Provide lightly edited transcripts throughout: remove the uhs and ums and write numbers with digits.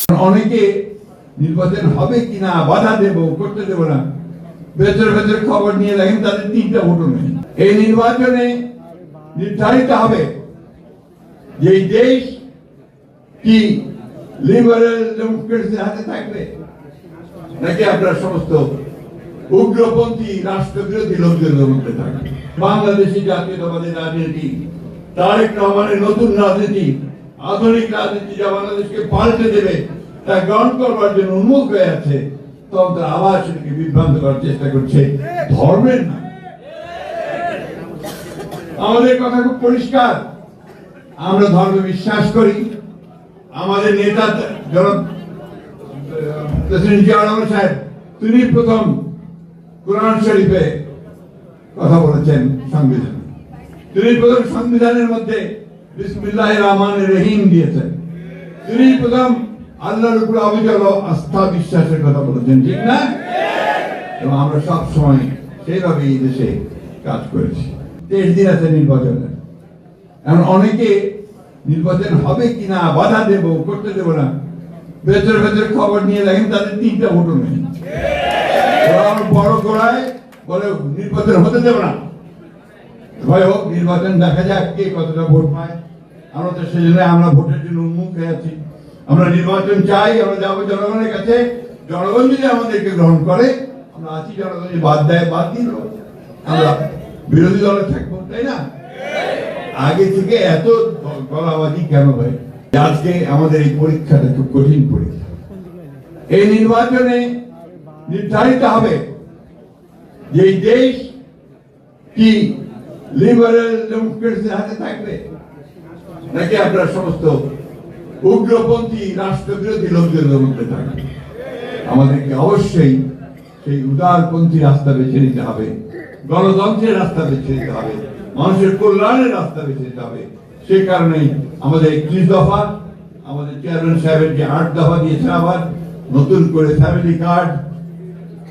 অনেকে নির্বাচন হবে কিনা বাধা দেব করতে দেব না, ভেতরে ভেতরে খবর নিয়ে দেখেন তাদের 3টা ভোটও নেই। এই নির্বাচনে নির্ধারিত হবে যে এই দেশ কি লিবারেল ডেমোক্রেসির হাতে থাকবে নাকি আপনার সমস্ত উগ্রপন্থী রাষ্ট্রবিরোধী লোকজনের মধ্যে থাকবে। বাংলাদেশি জাতীয়তাবাদী রাজনীতি, তারেক রহমানের নতুন রাজনীতি, আধুনিক রাজনীতি যা বাংলাদেশকে পাল্টে দেবে তা গ্রহণ করবার জন্য উন্মুখ হয়ে আছে, তখন তারা আবার সেটাকে বিভ্রান্ত করার চেষ্টা করছে ধর্মের নামে। আমাদের কথা খুব পরিষ্কার, আমরা ধর্মে বিশ্বাস করি। আমাদের নেতা প্রেসিডেন্ট জিয়া রহমান সাহেব তিনি প্রথম কোরআন শরীফে কথা বলেছেন সংবিধান, তিনি প্রথম সংবিধানের মধ্যে বিসমিল্লাহির রহমানির রহিম দিয়েছেন, তিনি প্রথম আল্লাহর উপর অবিচল আস্থা বিশ্বাসের কথা বলেছেন, ঠিক না? এবং আমরা সব সময় সেইভাবে এই দেশে কাজ করেছি। 23 দিন আছে নির্বাচনের। এখন অনেকে নির্বাচন হবে কিনা বাধা দেব করতে দেব না, ভেতরে ভেতরে খবর নিয়ে দেখেন তাদের 3টা ভোটও নেই। বড় গোড়ায় বলে নির্বাচন হতে দেব না, ভয় হোক নির্বাচন, দেখা যাক কে কতটা ভোট পায়। আমরা তো সেজন্য আমরা ভোটের জন্য উন্মুখ হয়ে আছি। আমরা নির্বাচন চাই, আমরা যাবো জনগণের কাছে। জনগণ যদি আমাদেরকে গ্রহণ করে আমরা আছি, জনগণ যদি বাদ দেয় বাদ দিল, আমরা বিরোধী দলে থাকবো, তাই না? আগে থেকে এত গলাবাজি কেন হয়? আজকে আমাদের এই পরীক্ষাটা খুব কঠিন পরীক্ষা। এই নির্বাচনে নির্ধারিত হবে যে এই দেশ কি লিবারেল ডেমোক্রেসির হাতে থাকবে নাকি আপনার সমস্ত উগ্রপন্থী রাষ্ট্রবিরোধী লোকজনের মধ্যে থাকবে। আমাদেরকে অবশ্যই সেই উদারপন্থী রাস্তা বেছে নিতে হবে, গণতন্ত্রের রাস্তা বেছে নিতে হবে, মানুষের কল্যাণের রাস্তা বেছে নিতে হবে। সেই কারণেই আমাদের 31 দফা, আমাদের চেয়ারম্যান সাহেবের যে 8 দফা দিয়েছেন, আবার নতুন করে ফ্যামিলি কার্ড,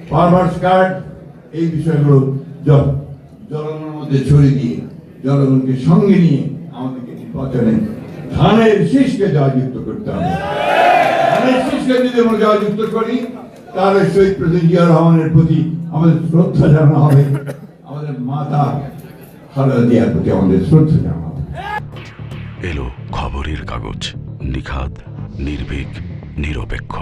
ফার্মার্স কার্ড, এই বিষয়গুলো জনগণের মধ্যে ছড়িয়ে দিয়ে জনগণকে সঙ্গে নিয়ে আমাদেরকে নির্বাচনে ধানের শীষকে জয়যুক্ত করতে হবে। ধানের শীষকে যদি আমরা জয়যুক্ত করি তাহলে শহীদ প্রেসিডেন্ট জিয়া রহমানের প্রতি আমাদের শ্রদ্ধা জানানো হবে, আমাদের মাতা খালেদা জিয়ার প্রতি আমাদের শ্রদ্ধা জানানো হবে। এলো খবরের কাগজ, নিখাদ, নির্ভীক, নিরপেক্ষ।